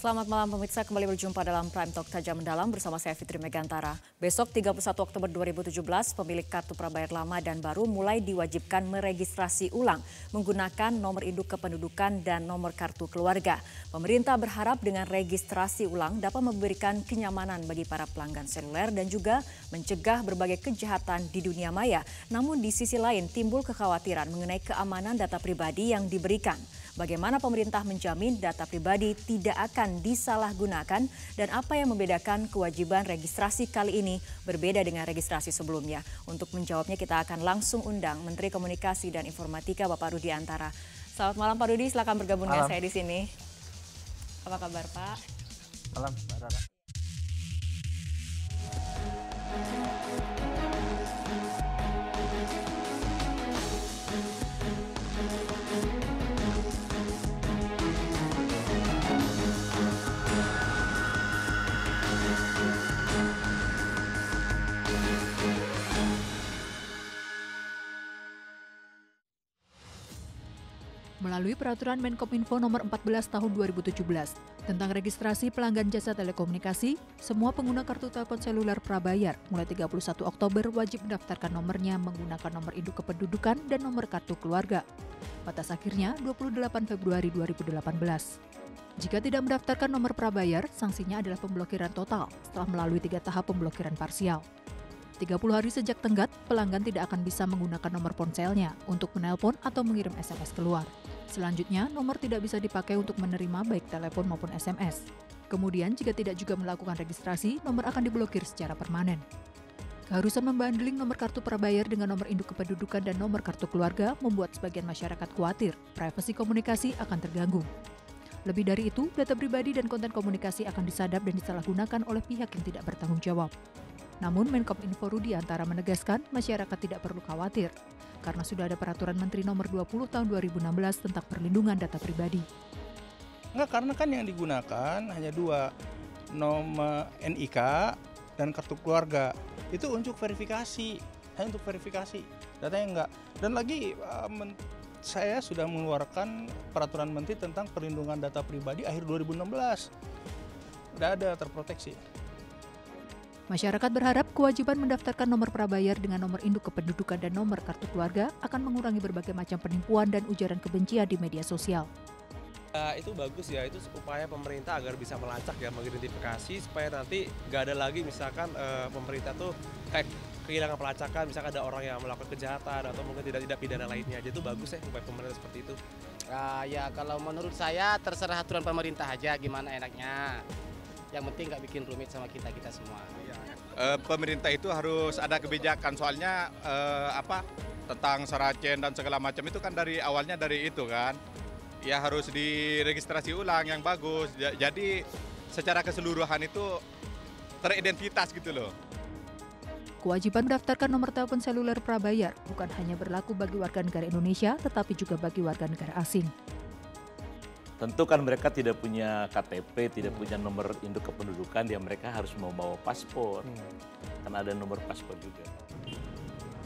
Selamat malam pemirsa, kembali berjumpa dalam Prime Talk Tajam Mendalam bersama saya Fitri Megantara. Besok 31 Oktober 2017, pemilik kartu prabayar lama dan baru mulai diwajibkan meregistrasi ulang menggunakan nomor induk kependudukan dan nomor kartu keluarga. Pemerintah berharap dengan registrasi ulang dapat memberikan kenyamanan bagi para pelanggan seluler dan juga mencegah berbagai kejahatan di dunia maya. Namun di sisi lain timbul kekhawatiran mengenai keamanan data pribadi yang diberikan. Bagaimana pemerintah menjamin data pribadi tidak akan disalahgunakan dan apa yang membedakan kewajiban registrasi kali ini berbeda dengan registrasi sebelumnya. Untuk menjawabnya kita akan langsung undang Menteri Komunikasi dan Informatika Bapak Rudi Antara. Selamat malam Pak Rudi, silakan bergabung dengan saya di sini. Apa kabar Pak? Malam, Mbak Rara. Melalui Peraturan Menkominfo Nomor 14 Tahun 2017 tentang registrasi pelanggan jasa telekomunikasi, semua pengguna kartu telepon seluler prabayar mulai 31 Oktober wajib mendaftarkan nomornya menggunakan nomor induk kependudukan dan nomor kartu keluarga. Batas akhirnya 28 Februari 2018. Jika tidak mendaftarkan nomor prabayar, sanksinya adalah pemblokiran total setelah melalui 3 tahap pemblokiran parsial. 30 hari sejak tenggat, pelanggan tidak akan bisa menggunakan nomor ponselnya untuk menelpon atau mengirim SMS keluar. Selanjutnya, nomor tidak bisa dipakai untuk menerima baik telepon maupun SMS. Kemudian, jika tidak juga melakukan registrasi, nomor akan diblokir secara permanen. Keharusan membundling nomor kartu prabayar dengan nomor induk kependudukan dan nomor kartu keluarga membuat sebagian masyarakat khawatir privasi komunikasi akan terganggu. Lebih dari itu, data pribadi dan konten komunikasi akan disadap dan disalahgunakan oleh pihak yang tidak bertanggung jawab. Namun Menkominfo Rudi Antara menegaskan masyarakat tidak perlu khawatir karena sudah ada Peraturan Menteri Nomor 20 Tahun 2016 tentang perlindungan data pribadi. Enggak, karena kan yang digunakan hanya 2, nomor NIK dan kartu keluarga. Itu untuk verifikasi, hanya untuk verifikasi. Datanya enggak. Dan lagi saya sudah mengeluarkan Peraturan Menteri tentang perlindungan data pribadi akhir 2016. Udah ada terproteksi. Masyarakat berharap kewajiban mendaftarkan nomor prabayar dengan nomor induk kependudukan dan nomor kartu keluarga akan mengurangi berbagai macam penipuan dan ujaran kebencian di media sosial. Itu bagus ya, itu upaya pemerintah agar bisa melacak ya, mengidentifikasi supaya nanti nggak ada lagi misalkan pemerintah tuh kayak kehilangan pelacakan, misalkan ada orang yang melakukan kejahatan atau mungkin tidak pidana lainnya. Jadi itu bagus ya upaya pemerintah seperti itu. Ya kalau menurut saya terserah aturan pemerintah aja gimana enaknya. Yang penting nggak bikin rumit sama kita semua. Pemerintah itu harus ada kebijakan, soalnya tentang saracen dan segala macam itu kan dari awalnya dari itu kan. Ya harus diregistrasi ulang yang bagus. Jadi secara keseluruhan itu teridentitas gitu loh. Kewajiban mendaftarkan nomor telepon seluler prabayar bukan hanya berlaku bagi warga negara Indonesia, tetapi juga bagi warga negara asing. Tentu kan mereka tidak punya KTP, tidak punya nomor induk kependudukan, ya mereka harus membawa paspor. Kan ada nomor paspor juga.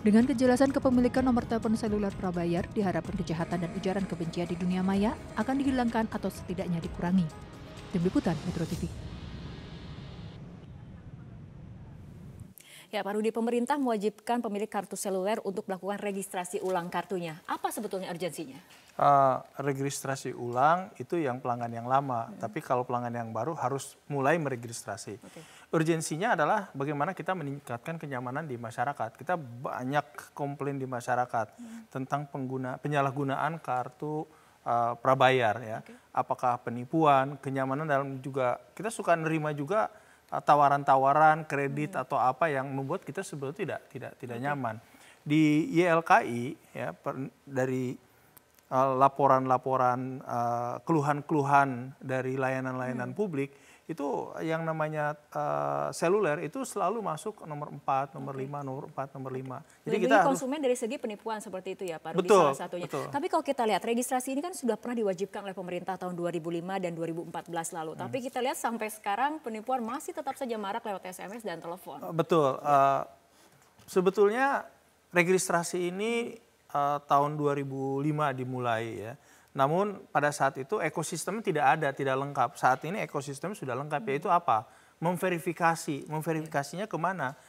Dengan kejelasan kepemilikan nomor telepon seluler prabayar, diharapkan kejahatan dan ujaran kebencian di dunia maya akan dihilangkan atau setidaknya dikurangi. Tim Liputan Metro TV. Ya Pak Rudi, pemerintah mewajibkan pemilik kartu seluler untuk melakukan registrasi ulang kartunya. Apa sebetulnya urgensinya? Registrasi ulang itu yang pelanggan yang lama, tapi kalau pelanggan yang baru harus mulai meregistrasi. Urgensinya adalah bagaimana kita meningkatkan kenyamanan di masyarakat. Kita banyak komplain di masyarakat tentang penyalahgunaan kartu prabayar ya. Apakah penipuan, kenyamanan dalam juga kita suka nerima juga tawaran-tawaran kredit atau apa yang membuat kita sebetulnya tidak nyaman. Di YLKI ya dari laporan-laporan keluhan-keluhan dari layanan-layanan publik itu yang namanya seluler itu selalu masuk nomor 4, nomor 5, nomor 4, nomor 5. Jadi kita konsumen dari segi penipuan seperti itu ya Pak Rudi, salah satunya. Betul. Tapi kalau kita lihat registrasi ini kan sudah pernah diwajibkan oleh pemerintah tahun 2005 dan 2014 lalu. Tapi kita lihat sampai sekarang penipuan masih tetap saja marak lewat SMS dan telepon. Betul. Sebetulnya registrasi ini tahun 2005 dimulai ya. Namun pada saat itu ekosistem tidak ada, tidak lengkap. Saat ini ekosistem sudah lengkap, yaitu apa? Memverifikasi. Memverifikasinya kemana?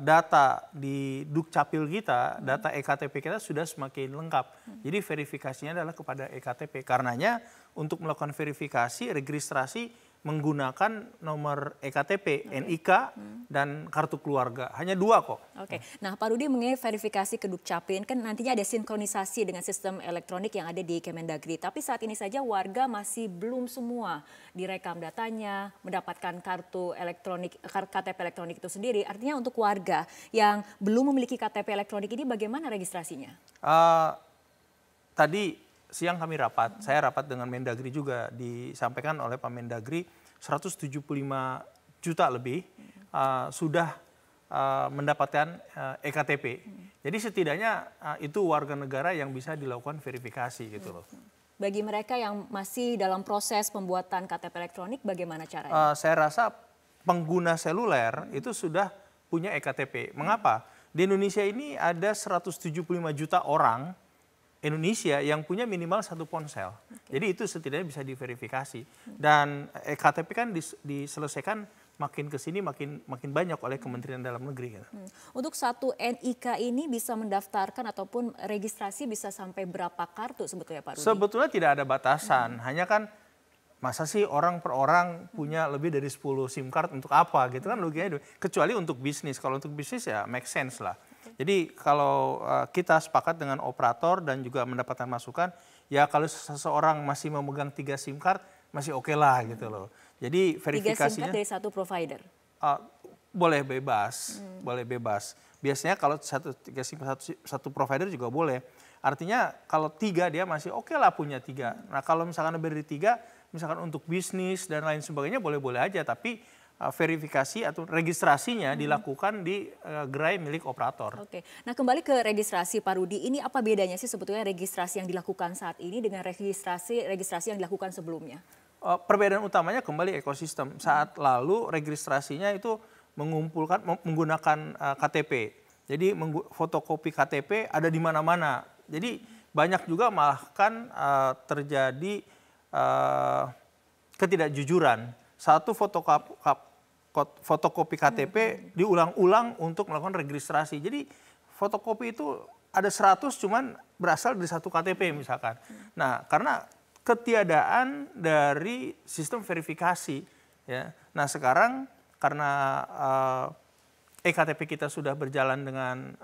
Data di Dukcapil kita, data EKTP kita sudah semakin lengkap. Jadi verifikasinya adalah kepada EKTP. Karenanya untuk melakukan verifikasi, registrasi menggunakan nomor EKTP, NIK, dan kartu keluarga. Hanya 2 kok. Oke, nah Pak Rudi mengenai verifikasi ke Dukcapil, kan nantinya ada sinkronisasi dengan sistem elektronik yang ada di Kemendagri. Tapi saat ini saja warga masih belum semua direkam datanya, mendapatkan kartu elektronik, KTP elektronik itu sendiri. Artinya untuk warga yang belum memiliki KTP elektronik ini bagaimana registrasinya? Tadi siang kami rapat, saya rapat dengan Mendagri juga, disampaikan oleh Pak Mendagri 175 juta lebih sudah mendapatkan EKTP. Jadi setidaknya itu warga negara yang bisa dilakukan verifikasi gitu loh. Bagi mereka yang masih dalam proses pembuatan KTP elektronik bagaimana caranya? Saya rasa pengguna seluler itu sudah punya EKTP. Mengapa? Di Indonesia ini ada 175 juta orang Indonesia yang punya minimal 1 ponsel. Jadi itu setidaknya bisa diverifikasi. Dan EKTP kan diselesaikan makin ke sini makin banyak oleh Kementerian Dalam Negeri. Untuk satu NIK ini bisa mendaftarkan ataupun registrasi bisa sampai berapa kartu sebetulnya Pak Rudi? Sebetulnya tidak ada batasan. Hanya kan masa sih orang per orang punya lebih dari 10 SIM card untuk apa gitu kan logikanya. Kecuali untuk bisnis. Kalau untuk bisnis ya make sense lah. Jadi kalau kita sepakat dengan operator dan juga mendapatkan masukan, ya kalau seseorang masih memegang 3 SIM card masih oke lah gitu loh. Jadi verifikasinya 3 SIM card dari satu provider? Boleh bebas, boleh bebas. Biasanya kalau 3 SIM satu provider juga boleh. Artinya kalau 3 dia masih oke lah punya 3. Nah kalau misalkan lebih dari 3, misalkan untuk bisnis dan lain sebagainya boleh-boleh aja. Tapi verifikasi atau registrasinya dilakukan di gerai milik operator. Oke, nah kembali ke registrasi Pak Rudi, ini apa bedanya sih sebetulnya registrasi yang dilakukan saat ini dengan registrasi yang dilakukan sebelumnya? Perbedaan utamanya kembali ekosistem. Saat lalu registrasinya itu menggunakan KTP. Jadi fotokopi KTP ada di mana-mana. Jadi banyak juga malah kan terjadi ketidakjujuran. Satu fotokopi KTP diulang-ulang untuk melakukan registrasi. Jadi fotokopi itu ada 100 cuman berasal dari satu KTP misalkan. Nah karena ketiadaan dari sistem verifikasi. Ya. Nah sekarang karena EKTP kita sudah berjalan dengan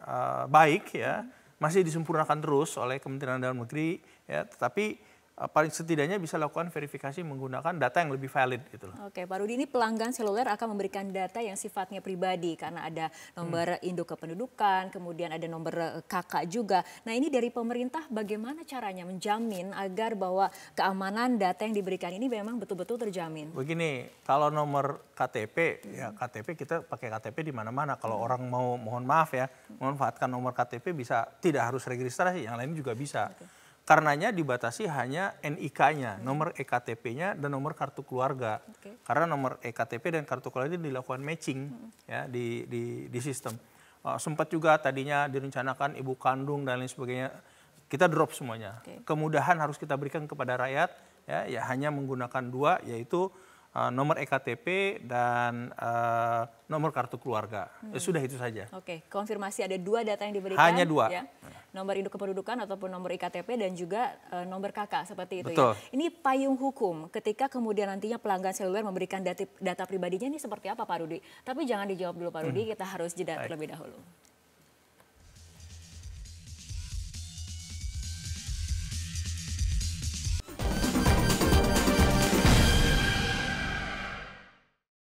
baik ya, masih disempurnakan terus oleh Kementerian Dalam Negeri, ya, tetapi paling setidaknya bisa lakukan verifikasi menggunakan data yang lebih valid gitu loh. Oke, Pak Rudi, ini pelanggan seluler akan memberikan data yang sifatnya pribadi karena ada nomor induk kependudukan, kemudian ada nomor KK juga. Nah, ini dari pemerintah bagaimana caranya menjamin agar bahwa keamanan data yang diberikan ini memang betul-betul terjamin? Begini, kalau nomor KTP, ya KTP kita pakai KTP di mana-mana. Kalau orang mau, mohon maaf ya, memanfaatkan nomor KTP bisa tidak harus registrasi, yang lain juga bisa. Karenanya dibatasi hanya NIK-nya, nomor EKTP-nya dan nomor kartu keluarga. Karena nomor EKTP dan kartu keluarga itu dilakukan matching ya di sistem. Sempat juga tadinya direncanakan ibu kandung dan lain sebagainya. Kita drop semuanya. Kemudahan harus kita berikan kepada rakyat ya hanya menggunakan 2 yaitu nomor EKTP dan nomor kartu keluarga. Sudah itu saja. Oke, konfirmasi ada 2 data yang diberikan. Hanya 2. Ya. Nomor induk kependudukan ataupun nomor IKTP dan juga nomor KK seperti itu. Betul. Ya. Ini payung hukum ketika kemudian nantinya pelanggan seluler memberikan data pribadinya ini seperti apa Pak Rudi? Tapi jangan dijawab dulu Pak Rudi, kita harus jeda terlebih dahulu.